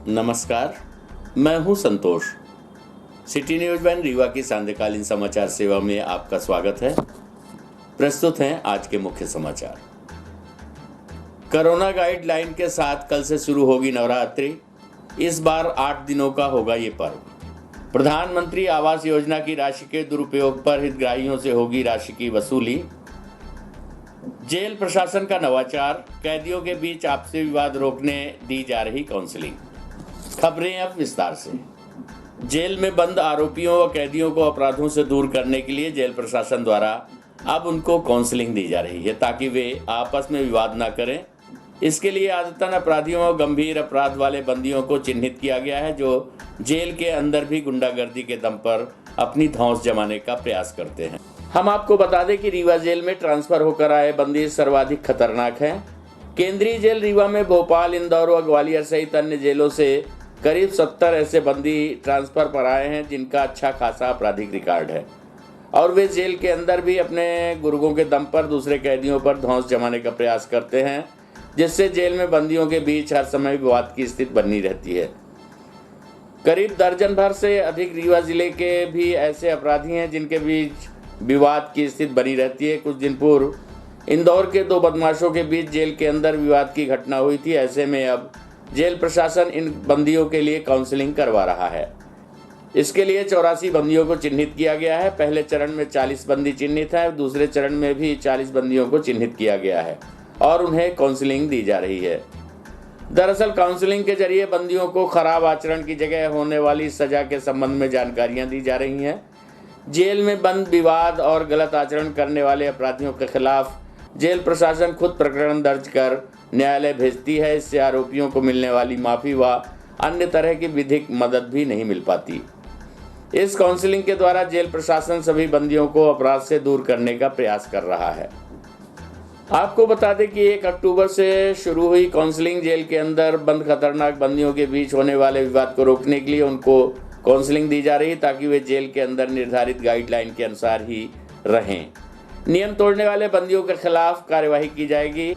नमस्कार, मैं हूं संतोष। सिटी न्यूज वैन रीवा की सांध्यकालीन समाचार सेवा में आपका स्वागत है। प्रस्तुत हैं आज के मुख्य समाचार। कोरोना गाइडलाइन के साथ कल से शुरू होगी नवरात्रि। इस बार 8 दिनों का होगा ये पर्व। प्रधानमंत्री आवास योजना की राशि के दुरुपयोग पर हितग्राहियों से होगी राशि की वसूली। जेल प्रशासन का नवाचार, कैदियों के बीच आपसी विवाद रोकने दी जा रही काउंसलिंग। खबरें अब विस्तार से। जेल में बंद आरोपियों व कैदियों को अपराधों से दूर करने के लिए जेल प्रशासन द्वारा अब उनको काउंसलिंग दी जा रही है ताकि वे आपस में विवाद न करें। इसके लिए आदतन अपराधियों व गंभीर अपराध वाले बंदियों को चिन्हित किया गया है जो जेल के अंदर भी गुंडागर्दी के दम पर अपनी धौंस जमाने का प्रयास करते हैं। हम आपको बता दें कि रीवा जेल में ट्रांसफर होकर आए बंदी सर्वाधिक खतरनाक हैं। केंद्रीय जेल रीवा में भोपाल, इंदौर व ग्वालियर सहित अन्य जेलों से करीब 70 ऐसे बंदी ट्रांसफर पर आए हैं जिनका अच्छा खासा आपराधिक रिकॉर्ड है और वे जेल के अंदर भी अपने गुर्गों के दम पर दूसरे कैदियों पर धौंस जमाने का प्रयास करते हैं, जिससे जेल में बंदियों के बीच हर समय विवाद की स्थिति बनी रहती है। करीब दर्जन भर से अधिक रीवा जिले के भी ऐसे अपराधी हैं जिनके बीच विवाद की स्थिति बनी रहती है। कुछ दिन पूर्व इंदौर के 2 बदमाशों के बीच जेल के अंदर विवाद की घटना हुई थी। ऐसे में अब जेल प्रशासन इन बंदियों के लिए काउंसलिंग करवा रहा है। इसके लिए 84 बंदियों को चिन्हित किया गया है। पहले चरण में 40 बंदी चिन्हित है, दूसरे चरण में भी 40 बंदियों को चिन्हित किया गया है और उन्हें काउंसलिंग दी जा रही है। दरअसल काउंसलिंग के जरिए बंदियों को खराब आचरण की जगह होने वाली सजा के संबंध में जानकारियां दी जा रही हैं। जेल में बंद विवाद और गलत आचरण करने वाले अपराधियों के खिलाफ जेल प्रशासन खुद प्रकरण दर्ज कर न्यायालय भेजती है। इससे आरोपियों को मिलने वाली माफ़ी व अन्य तरह की विधिक मदद भी नहीं मिल पाती। इस काउंसलिंग के द्वारा जेल प्रशासन सभी बंदियों को अपराध से दूर करने का प्रयास कर रहा है। आपको बता दें कि 1 अक्टूबर से शुरू हुई काउंसलिंग जेल के अंदर बंद खतरनाक बंदियों के बीच होने वाले विवाद को रोकने के लिए उनको काउंसलिंग दी जा रही ताकि वे जेल के अंदर निर्धारित गाइडलाइन के अनुसार ही रहें। नियम तोड़ने वाले बंदियों के खिलाफ कार्यवाही की जाएगी।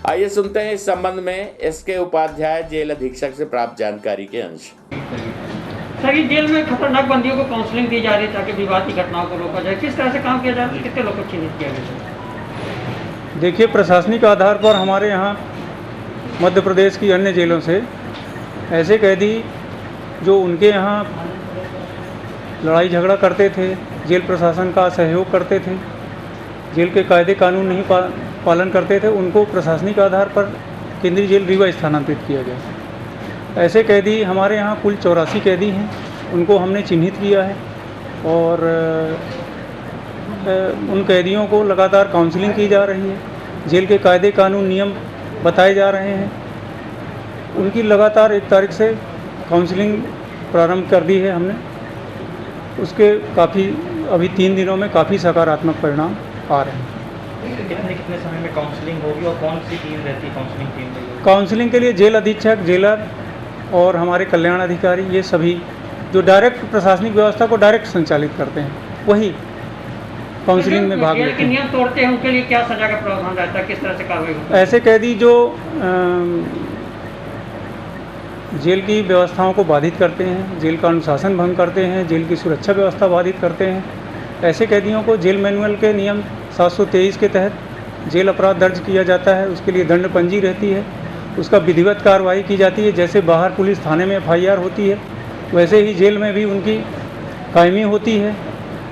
आइए सुनते हैं इस संबंध में एसके उपाध्याय जेल अधीक्षक से प्राप्त जानकारी के अंश। सर, जेल में खतरनाक बंदियों को काउंसलिंग दी जा रही है ताकि विवाद की घटनाओं को रोका जाए। किस तरह से काम किया जा रहा है, कितने लोगों को चिन्हित किया गया? देखिए, प्रशासनिक आधार पर हमारे यहाँ मध्य प्रदेश की अन्य जेलों से ऐसे कैदी जो उनके यहाँ लड़ाई झगड़ा करते थे, जेल प्रशासन का सहयोग करते थे, जेल के कायदे कानून नहीं पालन करते थे, उनको प्रशासनिक आधार पर केंद्रीय जेल रीवा स्थानांतरित किया गया। ऐसे कैदी हमारे यहाँ कुल 84 कैदी हैं, उनको हमने चिन्हित किया है और उन कैदियों को लगातार काउंसलिंग की जा रही है। जेल के कायदे कानून नियम बताए जा रहे हैं। उनकी लगातार 1 तारीख से काउंसलिंग प्रारंभ कर दी है हमने। उसके काफ़ी अभी 3 दिनों में काफ़ी सकारात्मक परिणाम आ रहे हैं। कितने समय में काउंसलिंग होगी और कौन सी टीम रहती है काउंसलिंग टीम में? काउंसलिंग के लिए जेल अधीक्षक, जेलर और हमारे कल्याण अधिकारी, ये सभी जो डायरेक्ट प्रशासनिक व्यवस्था को डायरेक्ट संचालित करते हैं वही काउंसलिंग में भाग लेते हैं। नियम तोड़ते हैं उनके लिए क्या सजा का प्रावधान रहता है, किस तरह से कार्रवाई होती है? ऐसे कैदी जो जेल की व्यवस्थाओं को बाधित करते हैं, जेल का अनुशासन भंग करते हैं, जेल की सुरक्षा व्यवस्था बाधित करते हैं, ऐसे कैदियों को जेल मैनुअल के नियम 723 के तहत जेल अपराध दर्ज किया जाता है। उसके लिए दंड पंजी रहती है, उसका विधिवत कार्रवाई की जाती है। जैसे बाहर पुलिस थाने में FIR होती है, वैसे ही जेल में भी उनकी कायमी होती है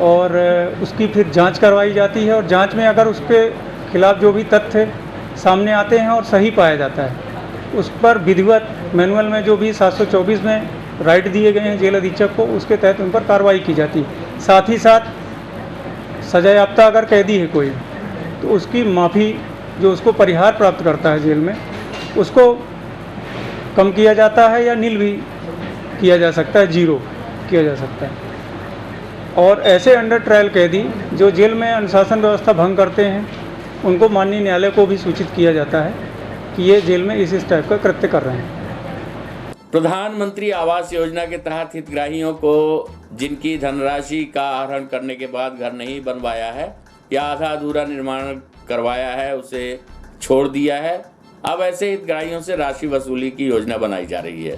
और उसकी फिर जांच करवाई जाती है और जांच में अगर उसके खिलाफ जो भी तथ्य सामने आते हैं और सही पाया जाता है, उस पर विधिवत मैनुअल में जो भी 724 में राइट दिए गए हैं जेल अधीक्षक को, उसके तहत उन पर कार्रवाई की जाती है। साथ ही साथ सजायाफ्ता अगर कैदी है कोई, तो उसकी माफ़ी जो उसको परिहार प्राप्त करता है जेल में, उसको कम किया जाता है या नील भी किया जा सकता है, 0 किया जा सकता है। और ऐसे अंडर ट्रायल कैदी जो जेल में अनुशासन व्यवस्था भंग करते हैं, उनको माननीय न्यायालय को भी सूचित किया जाता है कि ये जेल में इस टाइप का कृत्य कर रहे हैं। प्रधानमंत्री आवास योजना के तहत हितग्राहियों को जिनकी धनराशि का आहरण करने के बाद घर नहीं बनवाया है या आधा अधूरा निर्माण करवाया है, उसे छोड़ दिया है, अब ऐसे हितग्राहियों से राशि वसूली की योजना बनाई जा रही है।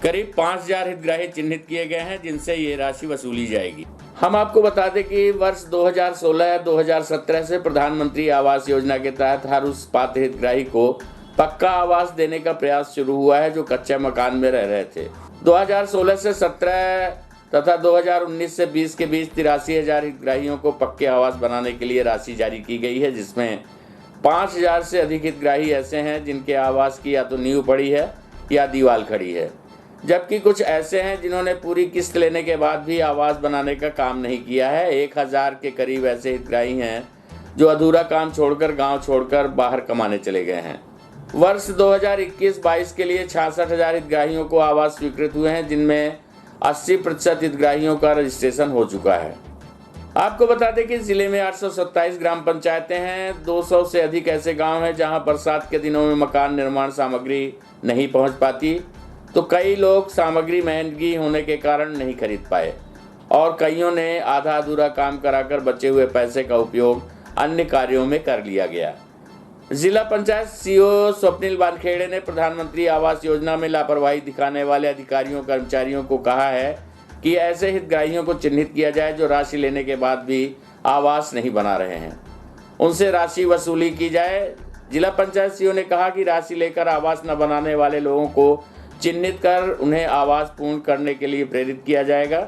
करीब 5000 हितग्राही चिन्हित किए गए हैं जिनसे ये राशि वसूली जाएगी। हम आपको बता दें कि वर्ष 2016-2017 से प्रधानमंत्री आवास योजना के तहत हर उस पात्र हितग्राही को पक्का आवास देने का प्रयास शुरू हुआ है जो कच्चे मकान में रह रहे थे। 2016 से 17 तथा 2019 से 20 के बीच 83,000 हितग्राहियों को पक्के आवास बनाने के लिए राशि जारी की गई है, जिसमें 5,000 से अधिक हितग्राही ऐसे हैं जिनके आवास की या तो नींव पड़ी है या दीवार खड़ी है, जबकि कुछ ऐसे हैं जिन्होंने पूरी किस्त लेने के बाद भी आवास बनाने का काम नहीं किया है। 1,000 के करीब ऐसे हितग्राही हैं जो अधूरा काम छोड़कर गांव छोड़कर बाहर कमाने चले गए हैं। वर्ष 2021-22 के लिए 66,000 हितग्राहियों को आवास स्वीकृत हुए हैं, जिनमें 80% हितग्राहियों का रजिस्ट्रेशन हो चुका है। आपको बता दें कि जिले में 827 ग्राम पंचायतें हैं। 200 से अधिक ऐसे गांव हैं जहां बरसात के दिनों में मकान निर्माण सामग्री नहीं पहुंच पाती, तो कई लोग सामग्री महंगी होने के कारण नहीं खरीद पाए और कईयों ने आधा अधूरा काम कराकर बचे हुए पैसे का उपयोग अन्य कार्यों में कर लिया गया। जिला पंचायत सीओ स्वप्निल वानखेड़े ने प्रधानमंत्री आवास योजना में लापरवाही दिखाने वाले अधिकारियों कर्मचारियों को कहा है कि ऐसे हितग्राहियों को चिन्हित किया जाए जो राशि लेने के बाद भी आवास नहीं बना रहे हैं, उनसे राशि वसूली की जाए। जिला पंचायत सीओ ने कहा कि राशि लेकर आवास न बनाने वाले लोगों को चिन्हित कर उन्हें आवास पूर्ण करने के लिए प्रेरित किया जाएगा।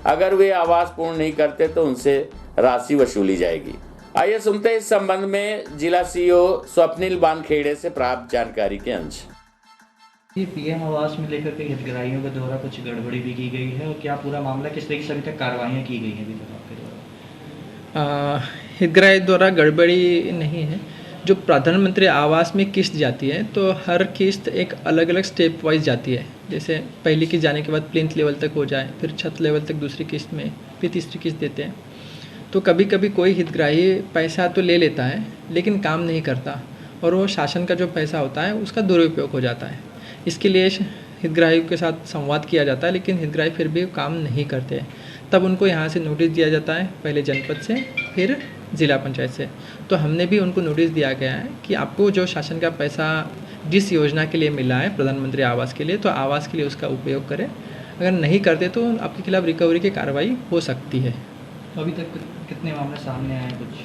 अगर वे आवास पूर्ण नहीं करते तो उनसे राशि वसूली जाएगी। आइए सुनते हैं इस संबंध में जिला सीओ स्वप्निल वानखेड़े से प्राप्त जानकारी के अंश। ये पीएम आवास में लेकर के हितग्राहियों के द्वारा कुछ गड़बड़ी भी की गई है और क्या पूरा मामला किस तरीके से अभी तक कार्रवाइयाँ की गई हैं अभी तक आपके द्वारा? हितग्राही द्वारा गड़बड़ी नहीं है। जो प्रधानमंत्री आवास में किस्त जाती है तो हर किस्त एक अलग अलग स्टेप वाइज जाती है। जैसे पहली किस्त जाने के बाद प्लिंथ लेवल तक हो जाए, फिर छत लेवल तक दूसरी किस्त में, फिर तीसरी किस्त देते हैं। तो कभी कभी कोई हितग्राही पैसा तो ले लेता है लेकिन काम नहीं करता और वो शासन का जो पैसा होता है उसका दुरुपयोग हो जाता है। इसके लिए हितग्राहियों के साथ संवाद किया जाता है लेकिन हितग्राही फिर भी काम नहीं करते, तब उनको यहाँ से नोटिस दिया जाता है, पहले जनपद से फिर ज़िला पंचायत से। तो हमने भी उनको नोटिस दिया गया है कि आपको जो शासन का पैसा जिस योजना के लिए मिला है प्रधानमंत्री आवास के लिए, तो आवास के लिए उसका उपयोग करें। अगर नहीं करते तो आपके खिलाफ़ रिकवरी की कार्रवाई हो सकती है। तो अभी तक कितने मामले सामने आए कुछ?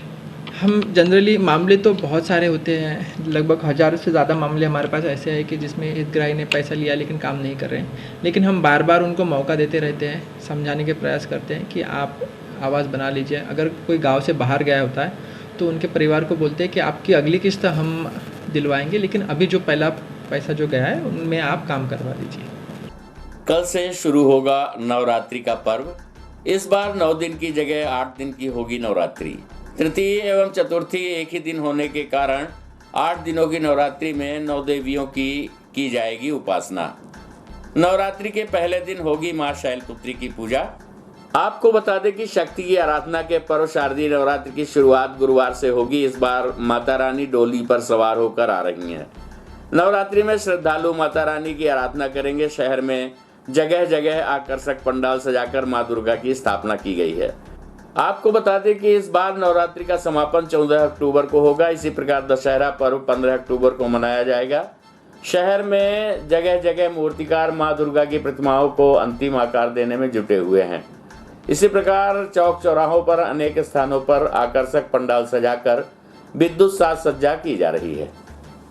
हम जनरली मामले तो बहुत सारे होते हैं, लगभग 1000 से ज़्यादा मामले हमारे पास ऐसे हैं कि जिसमें हितग्राही ने पैसा लिया लेकिन काम नहीं कर रहे हैं। लेकिन हम बार बार उनको मौका देते रहते हैं, समझाने के प्रयास करते हैं कि आप आवास बना लीजिए। अगर कोई गांव से बाहर गया होता है तो उनके परिवार को बोलते हैं कि आपकी अगली किस्त हम दिलवाएंगे, लेकिन अभी जो पहला पैसा जो गया है उनमें आप काम करवा दीजिए। कल से शुरू होगा नवरात्रि का पर्व। इस बार 9 दिन की जगह 8 दिन की होगी नवरात्रि। तृतीय एवं चतुर्थी एक ही दिन होने के कारण 8 दिनों की नवरात्रि में 9 देवियों की जाएगी उपासना। नवरात्रि के पहले दिन होगी मां शैलपुत्री की पूजा। आपको बता दें कि शक्ति की आराधना के पर्व शारदीय नवरात्रि की शुरुआत गुरुवार से होगी। इस बार माता रानी डोली पर सवार होकर आ रही हैं। नवरात्रि में श्रद्धालु माता रानी की आराधना करेंगे। शहर में जगह जगह आकर्षक पंडाल सजाकर मां दुर्गा की स्थापना की गई है। आपको बता दें कि इस बार नवरात्रि का समापन 14 अक्टूबर को होगा। इसी प्रकार दशहरा पर्व 15 अक्टूबर को मनाया जाएगा। शहर में जगह जगह मूर्तिकार मां दुर्गा की प्रतिमाओं को अंतिम आकार देने में जुटे हुए हैं। इसी प्रकार चौक चौराहों पर अनेक स्थानों पर आकर्षक पंडाल सजाकर विद्युत साज सज्जा की जा रही है।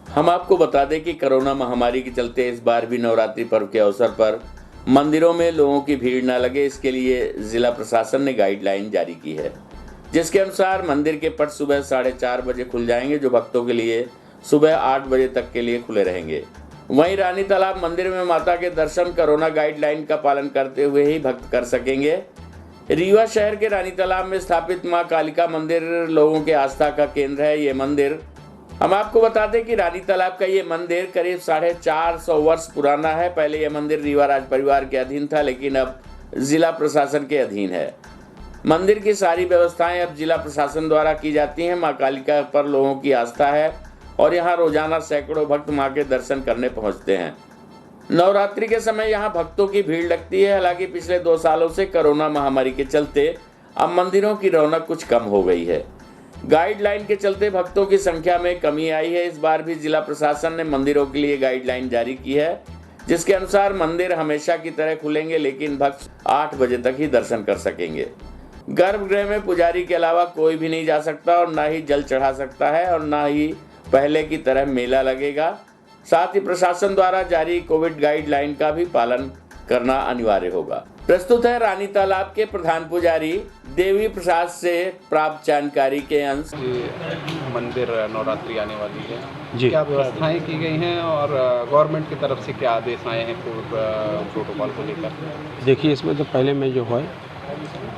हम आपको बता दें कि कोरोना महामारी के चलते इस बार भी नवरात्रि पर्व के अवसर पर मंदिरों में लोगों की भीड़ न लगे, इसके लिए जिला प्रशासन ने गाइडलाइन जारी की है, जिसके अनुसार मंदिर के पट सुबह 4:30 बजे खुल जाएंगे, जो भक्तों के लिए सुबह 8 बजे तक के लिए खुले रहेंगे। वहीं रानी तालाब मंदिर में माता के दर्शन कोरोना गाइडलाइन का पालन करते हुए ही भक्त कर सकेंगे। रीवा शहर के रानी तालाब में स्थापित मां कालिका मंदिर लोगों के आस्था का केंद्र है। ये मंदिर, हम आपको बता दें कि रानी तालाब का ये मंदिर करीब 450 वर्ष पुराना है। पहले यह मंदिर रीवा राज परिवार के अधीन था, लेकिन अब जिला प्रशासन के अधीन है। मंदिर की सारी व्यवस्थाएं अब जिला प्रशासन द्वारा की जाती हैं। मां कालिका पर लोगों की आस्था है और यहाँ रोजाना सैकड़ों भक्त मां के दर्शन करने पहुँचते हैं। नवरात्रि के समय यहाँ भक्तों की भीड़ लगती है। हालांकि पिछले 2 सालों से कोरोना महामारी के चलते अब मंदिरों की रौनक कुछ कम हो गई है। गाइडलाइन के चलते भक्तों की संख्या में कमी आई है। इस बार भी जिला प्रशासन ने मंदिरों के लिए गाइडलाइन जारी की है, जिसके अनुसार मंदिर हमेशा की तरह खुलेंगे, लेकिन भक्त 8 बजे तक ही दर्शन कर सकेंगे। गर्भगृह में पुजारी के अलावा कोई भी नहीं जा सकता और ना ही जल चढ़ा सकता है और ना ही पहले की तरह मेला लगेगा। साथ ही प्रशासन द्वारा जारी कोविड गाइडलाइन का भी पालन करना अनिवार्य होगा। प्रस्तुत है रानी तालाब के प्रधान पुजारी देवी प्रसाद से प्राप्त जानकारी के अंश। मंदिर नवरात्रि आने वाली है जी। क्या व्यवस्थाएं की गई हैं और गवर्नमेंट की तरफ से क्या आदेश आए हैं प्रोटोकॉल को लेकर? देखिए, इसमें तो पहले में जो है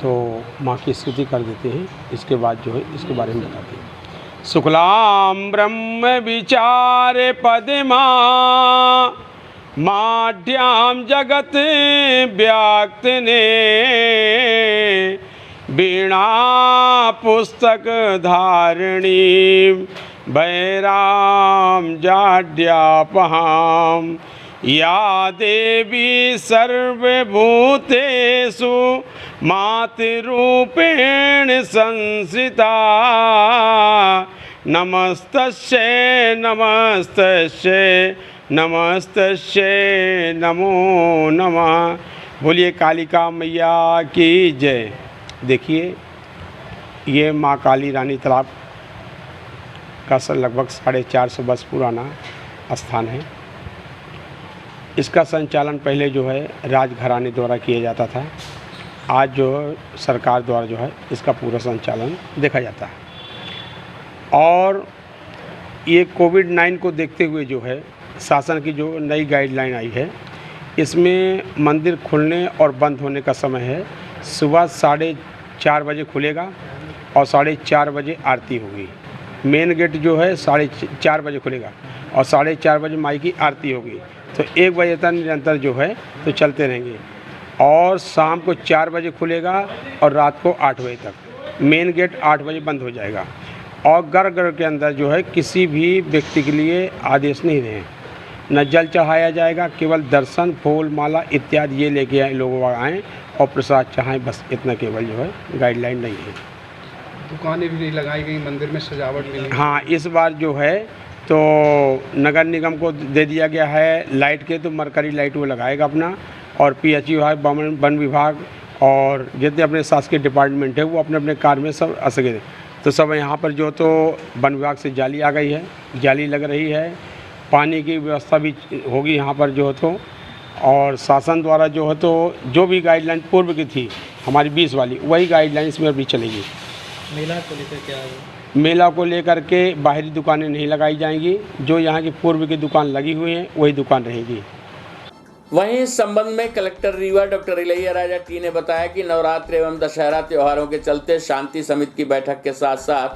तो माँ की स्तुति कर देते हैं, इसके बाद जो है इसके बारे में बताते हैं। शुक्लां ब्रह्म विचारे पद्मा माढ्यां जगत व्याक्तने वीणा पुस्तक धारिणी वैराम जाड्यापहां या देवी सर्वभूतेषु मातृरूपेण संस्थिता नमस्तस्यै नमस्तस्यै नमस्तस्यै नमो नमः। बोलिए कालिका मैया की जय। देखिए, ये माँ काली रानी तालाब का लगभग 450 वर्ष पुराना स्थान है। इसका संचालन पहले जो है राजघराने द्वारा किया जाता था। आज जो सरकार द्वारा जो है इसका पूरा संचालन देखा जाता है। और ये कोविड-19 को देखते हुए जो है शासन की जो नई गाइडलाइन आई है, इसमें मंदिर खुलने और बंद होने का समय है सुबह 4:30 बजे खुलेगा और 4:30 बजे आरती होगी। मेन गेट जो है 4:30 बजे खुलेगा और 4:30 बजे माई की आरती होगी। तो 1 बजे तक निरंतर जो है तो चलते रहेंगे और शाम को 4 बजे खुलेगा और रात को 8 बजे तक। मेन गेट 8 बजे बंद हो जाएगा और गर्भगृह के अंदर जो है किसी भी व्यक्ति के लिए आदेश नहीं रहे, न जल चढ़ाया जाएगा, केवल दर्शन फूल माला इत्यादि ये लेके आए लोग आएँ और प्रसाद चाहें, बस इतना केवल जो है गाइडलाइन नहीं है। दुकानें भी नहीं लगाई गई, मंदिर में सजावट भी नहीं। हाँ, इस बार जो है तो नगर निगम को दे दिया गया है लाइट के, तो मरकरी लाइट वो लगाएगा अपना, और PHU विभाग, वन विभाग और जितने अपने शासकीय डिपार्टमेंट है वो अपने अपने कार्य में सब आ सके। तो सब यहाँ पर जो तो वन विभाग से जाली आ गई है, जाली लग रही है, पानी की व्यवस्था भी होगी यहाँ पर जो तो, और शासन द्वारा जो है तो जो भी गाइडलाइन पूर्व की थी हमारी 20 वाली, वही गाइडलाइन इसमें अभी चलेगी। मेला को लेकर क्या है? मेला को लेकर के बाहरी दुकानें नहीं लगाई जाएंगी, जो यहाँ की पूर्व की दुकान लगी हुई हैं वही दुकान रहेगी। वहीं इस संबंध में collector Rewa doctor Ilaiya Raja T ने बताया कि नवरात्र एवं दशहरा त्योहारों के चलते शांति समिति की बैठक के साथ साथ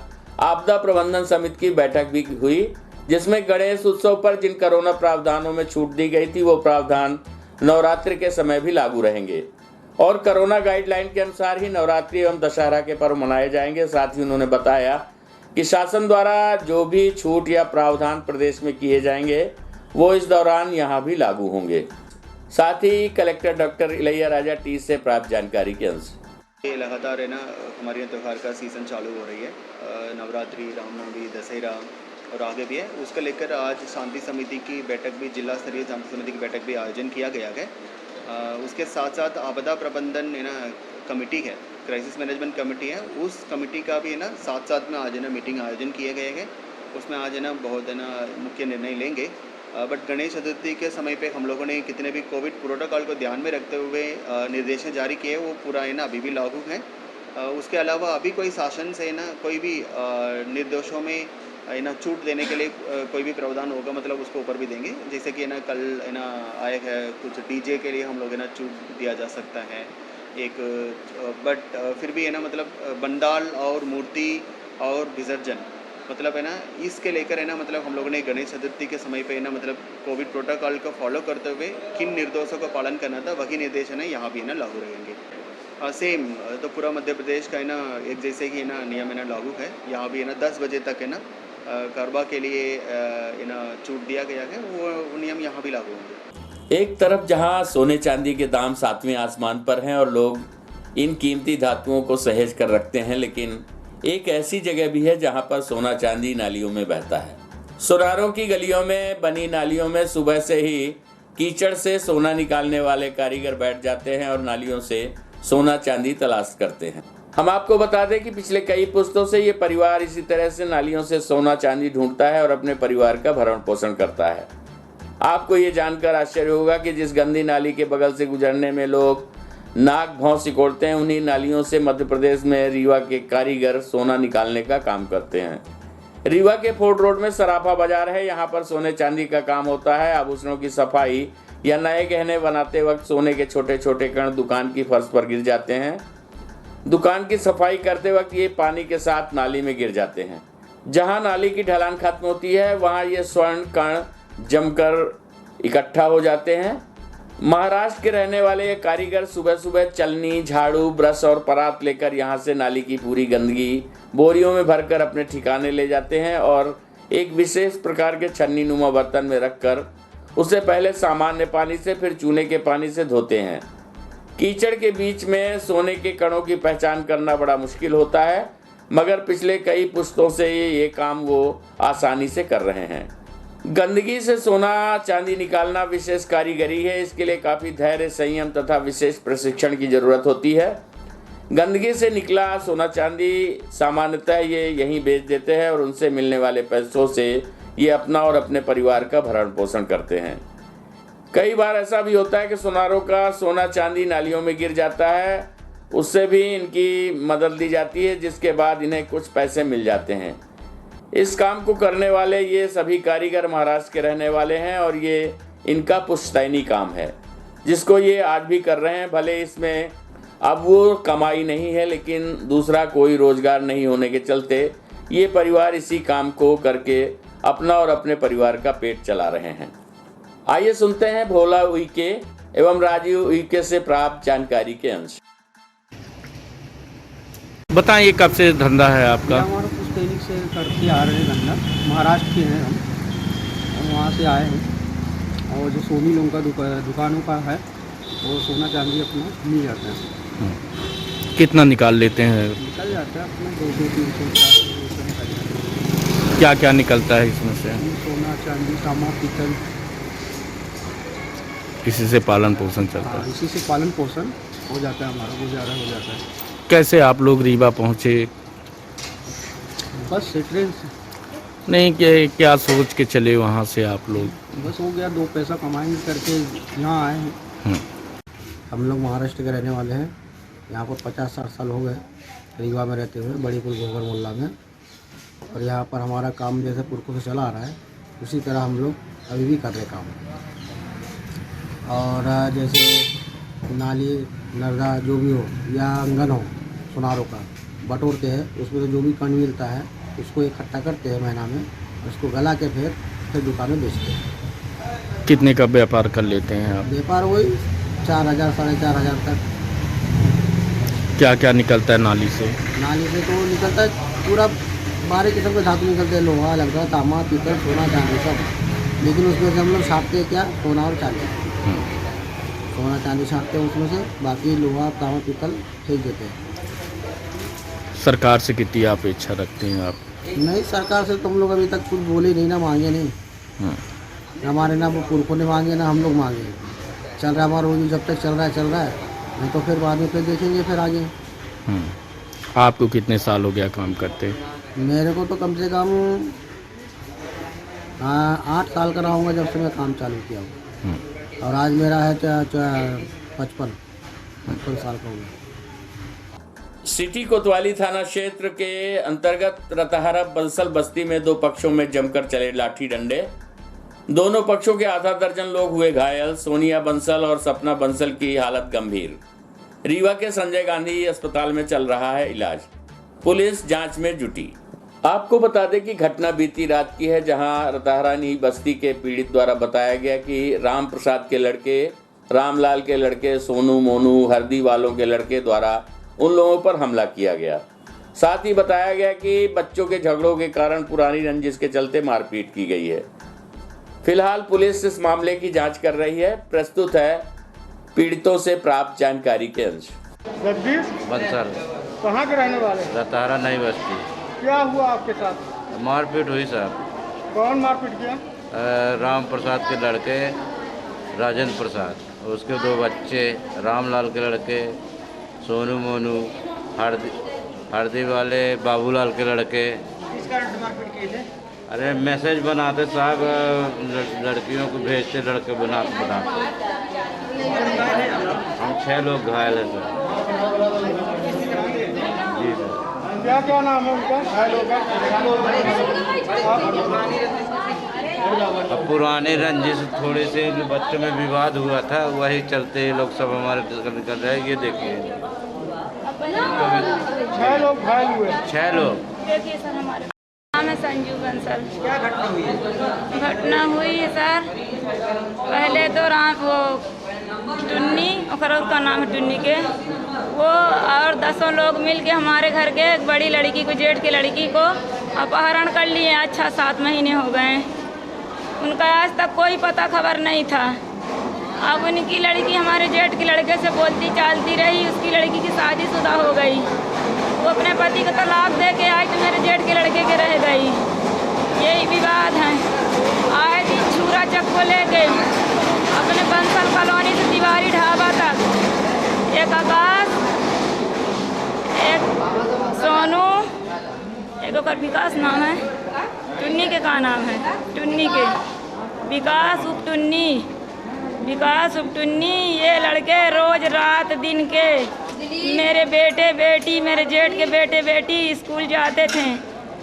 आपदा प्रबंधन समिति की बैठक भी हुई, जिसमें गणेश उत्सव पर जिन कोरोना प्रावधानों में छूट दी गई थी वो प्रावधान नवरात्रि के समय भी लागू रहेंगे और कोरोना गाइडलाइन के अनुसार ही नवरात्रि एवं दशहरा के पर्व मनाए जाएंगे। साथ ही उन्होंने बताया कि शासन द्वारा जो भी छूट या प्रावधान प्रदेश में किए जाएंगे वो इस दौरान यहाँ भी लागू होंगे। साथ ही collector doctor Ilaiya Raja T से प्राप्त जानकारी के अनुसार ये लगातार है ना हमारे यहाँ त्यौहार का सीज़न चालू हो रही है, नवरात्रि, रामनवमी, दशहरा और आगे भी है। उसको लेकर आज शांति समिति की बैठक भी, जिला स्तरीय शांति समिति की बैठक भी आयोजन किया गया है। उसके साथ साथ आपदा प्रबंधन है ना कमेटी है, क्राइसिस मैनेजमेंट कमेटी है, उस कमेटी का भी है ना साथ में आज है ना मीटिंग आयोजन किए गए हैं। उसमें आज है ना बहुत है ना मुख्य निर्णय लेंगे। बट गणेश चतुर्थी के समय पे हम लोगों ने कितने भी कोविड प्रोटोकॉल को ध्यान में रखते हुए निर्देश जारी किए, वो पूरा है ना अभी भी लागू है। उसके अलावा अभी कोई शासन से ना कोई भी निर्देशों में है ना छूट देने के लिए कोई भी प्रावधान होगा, मतलब उसको ऊपर भी देंगे। जैसे कि ना कल है ना आए है कुछ डीजे के लिए हम लोग है ना छूट दिया जा सकता है एक, बट फिर भी है ना मतलब बंडाल और मूर्ति और विसर्जन मतलब है ना इसके लेकर है ना मतलब हम लोगों ने गणेश चतुर्थी के समय पे है ना मतलब कोविड प्रोटोकॉल को फॉलो करते हुए किन निर्देशों का पालन करना था वही निर्देश है ना यहाँ भी है ना लागू रहेंगे। सेम तो पूरा मध्य प्रदेश का है ना एक जैसे ही है ना नियम है ना लागू है। यहाँ भी है ना 10 बजे तक है ना गरबा के लिए है ना छूट दिया गया है, वो नियम यहाँ भी लागू होंगे। एक तरफ जहां सोने चांदी के दाम 7वें आसमान पर हैं और लोग इन कीमती धातुओं को सहेज कर रखते हैं, लेकिन एक ऐसी जगह भी है जहां पर सोना चांदी नालियों में बहता है। सुनारों की गलियों में बनी नालियों में सुबह से ही कीचड़ से सोना निकालने वाले कारीगर बैठ जाते हैं और नालियों से सोना चांदी तलाश करते हैं। हम आपको बता दें कि पिछले कई पुश्तों से ये परिवार इसी तरह से नालियों से सोना चांदी ढूंढता है और अपने परिवार का भरण पोषण करता है। आपको ये जानकर आश्चर्य होगा कि जिस गंदी नाली के बगल से गुजरने में लोग नाक भौं सिकोड़ते हैं, उन्हीं नालियों से मध्य प्रदेश में रीवा के कारीगर सोना निकालने का काम करते हैं। रीवा के फोर्ट रोड में सराफा बाजार है। यहाँ पर सोने चांदी का काम होता है। आभूषणों की सफाई या नए गहने बनाते वक्त सोने के छोटे छोटे कण दुकान की फर्श पर गिर जाते हैं। दुकान की सफाई करते वक्त ये पानी के साथ नाली में गिर जाते हैं। जहाँ नाली की ढलान खत्म होती है वहाँ ये स्वर्ण कण जमकर इकट्ठा हो जाते हैं। महाराष्ट्र के रहने वाले ये कारीगर सुबह सुबह चलनी, झाड़ू, ब्रश और परात लेकर यहाँ से नाली की पूरी गंदगी बोरियों में भरकर अपने ठिकाने ले जाते हैं और एक विशेष प्रकार के छन्नी नुमा बर्तन में रखकर उसे पहले सामान्य पानी से फिर चूने के पानी से धोते हैं। कीचड़ के बीच में सोने के कणों की पहचान करना बड़ा मुश्किल होता है, मगर पिछले कई पुश्तों से ये काम वो आसानी से कर रहे हैं। गंदगी से सोना चांदी निकालना विशेष कारीगरी है। इसके लिए काफ़ी धैर्य, संयम तथा विशेष प्रशिक्षण की ज़रूरत होती है। गंदगी से निकला सोना चांदी सामान्यतः ये यहीं बेच देते हैं और उनसे मिलने वाले पैसों से ये अपना और अपने परिवार का भरण पोषण करते हैं। कई बार ऐसा भी होता है कि सुनारों का सोना चांदी नालियों में गिर जाता है, उससे भी इनकी मदद ली जाती है, जिसके बाद इन्हें कुछ पैसे मिल जाते हैं। इस काम को करने वाले ये सभी कारीगर महाराष्ट्र के रहने वाले हैं और ये इनका पुश्तैनी काम है, जिसको ये आज भी कर रहे हैं। भले इसमें अब वो कमाई नहीं है, लेकिन दूसरा कोई रोजगार नहीं होने के चलते ये परिवार इसी काम को करके अपना और अपने परिवार का पेट चला रहे हैं। आइए सुनते हैं भोला उइके एवं राजीव उइके से प्राप्त जानकारी के अंश। बताइए, कब से धंधा है आपका? हमारा पुश्तैनी से करके आ रहे हैं धंधा। महाराष्ट्र के हैं हम और वहाँ से आए हैं और जो सोनी लोगों का दुकानों का है वो सोना चांदी अपना मिल जाता है। कितना निकाल लेते हैं? निकल जाता है अपना 200, 300, 400 निकल जाता है। क्या क्या निकलता है इसमें से? सोना चांदी, तांबा, पीतल। इसी से पालन पोषण चलता है? इसी से पालन पोषण हो जाता है, हमारा गुजारा हो जाता है। कैसे आप लोग रीवा पहुँचे? बस ट्रेन से। नहीं, कि क्या सोच के चले वहाँ से आप लोग? बस हो गया, 2 पैसा कमाएंगे करके यहाँ आए हैं। हम लोग महाराष्ट्र के रहने वाले हैं। यहाँ पर 50-60 साल हो गए रीवा में रहते हुए, बड़ी पुल गोबर मोहल्ला में। और यहाँ पर हमारा काम जैसे पुरखों से चला आ रहा है उसी तरह हम लोग अभी भी कर रहे काम। और जैसे नाली, नर्दा जो भी हो या आंगन हो सुनारों का बटोरते हैं, उसमें से जो भी कण मिलता है उसको इकट्ठा करते हैं महीना में, उसको गला के फिर दुकान में बेचते हैं। कितने का व्यापार कर लेते हैं आप? व्यापार वही 4000, 4500 तक। क्या क्या निकलता है नाली से? नाली से तो निकलता है पूरा 12 किस्म के धातु निकलते हैं। लोहा लगता है, तांबा, पीतल, सोना, चांदी सब। लेकिन उसमें से हम लोग छापते हैं क्या, सोना और चांदी। सोना चांदी छापते हैं उसमें से, बाकी लोहा, तांबा, पीतल फेंक देते हैं। सरकार से कितनी आप इच्छा रखते हैं आप? नहीं, सरकार से तुम लोग अभी तक कुछ बोले नहीं ना, मांगे नहीं। हमारे ना वो पुरखों ने मांगे ना हम लोग मांगे। चल रहा हमारा रोजी, जब तक चल रहा है, नहीं तो फिर बाद में फिर देखेंगे फिर आगे। आपको कितने साल हो गया काम करते? मेरे को तो कम से कम 8 साल का रहूँगा जब से मैं काम चालू किया हूँ। और आज मेरा है 55 साल का होगा। सिटी कोतवाली थाना क्षेत्र के अंतर्गत रतहरा बंसल बस्ती में 2 पक्षों में जमकर चले लाठी डंडे। दोनों पक्षों के आधा दर्जन लोग हुए घायल। सोनिया बंसल और सपना बंसल की हालत गंभीर। रीवा के संजय गांधी अस्पताल में चल रहा है इलाज। पुलिस जांच में जुटी। आपको बता दें कि घटना बीती रात की है, जहां रतहरानी बस्ती के पीड़ित द्वारा बताया गया कि राम प्रसाद के लड़के, रामलाल के लड़के, सोनू, मोनू, हरदी वालों के लड़के द्वारा उन लोगों पर हमला किया गया। साथ ही बताया गया कि बच्चों के झगड़ों के कारण पुरानी रंजिश के चलते मारपीट की गई है। फिलहाल पुलिस इस मामले की जांच कर रही है। प्रस्तुत है पीड़ितों से प्राप्त जानकारी के अंश। जगदीश बंसल, कहाँ के रहने वाले? रतहरा नई बस्ती। क्या हुआ आपके साथ? मारपीट हुई साहब। कौन मारपीट किया? राम प्रसाद के लड़के राजेंद्र प्रसाद, उसके 2 बच्चे, रामलाल के लड़के, सोनू मोनू, हरदी वाले बाबूलाल के लड़के। किस कारण से मारपीट किए थे? अरे मैसेज बनाते साहब, लड़कियों को भेजते, लड़के बनाते। हम 6 लोग घायल हैं सर। जी सर। क्या क्या नाम है उनका घायलों का? अब पुराने रंजिश थोड़े से बच्चों में विवाद हुआ था, वही चलते लोग सब हमारे निकल रहे हैं। ये देखिए 6 लोग घायल हुए। 6 लोग। देखिए सर, हमारे नाम है संजू बंसल। क्या घटना हुई है? घटना हुई है सर, पहले तो वो टुन्नी, और उसका नाम है टुन्नी के, वो और 10 लोग मिल के हमारे घर के एक बड़ी लड़की को, जेठ की लड़की को अपहरण कर लिए। अच्छा 7 महीने हो गए, उनका आज तक कोई पता खबर नहीं था। अब उनकी लड़की हमारे जेठ के लड़के से बोलती चालती रही, उसकी लड़की की शादीशुदा हो गई। वो अपने पति को तलाक दे के आज तो मेरे जेठ के लड़के के रह गई। यही विवाद है। आए दिन छुरा चक्को लेके अपने बंसल कॉलोनी से तिवारी ढाबा तक, एक आकाश, एक सोनू, एक और विकास नाम है, टुन्नी के का नाम है, टुन्नी के विकास उपटुन्नी, ये लड़के रोज रात दिन के मेरे बेटे बेटी, मेरे जेठ के बेटे बेटी स्कूल जाते थे,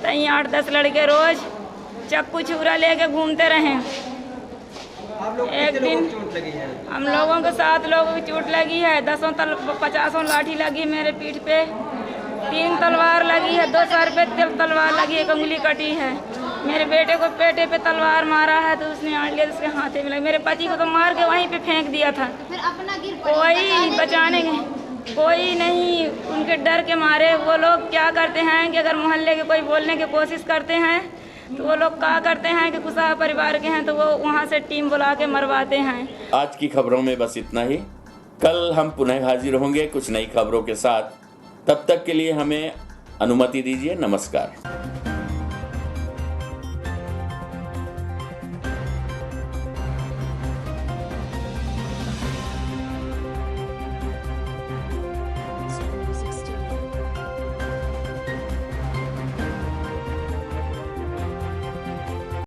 तहीं 8-10 लड़के रोज चक्कू छुरा लेके घूमते रहे। एक दिन हम लोगों को 7 लोगों की चोट लगी है, 50 लाठी लगी मेरे पीठ पे, 3 तलवार लगी है, 2 सर पे तलवार लगी, 1 उंगली कटी है। मेरे बेटे को पेटे पे तलवार मारा है तो उसने आड़ लिया, उसके हाथे में लगी। मेरे पति को तो मार के वहीं पे फेंक दिया था। कोई बचाने कोई नहीं, उनके डर के मारे वो लोग क्या करते हैं कि अगर मोहल्ले के कोई बोलने की कोशिश करते हैं तो वो लोग क्या करते हैं कि कुशवाहा परिवार के हैं तो वो वहाँ से टीम बुला के मरवाते हैं। आज की खबरों में बस इतना ही। कल हम पुनः हाजिर होंगे कुछ नई खबरों के साथ। तब तक के लिए हमें अनुमति दीजिए। नमस्कार।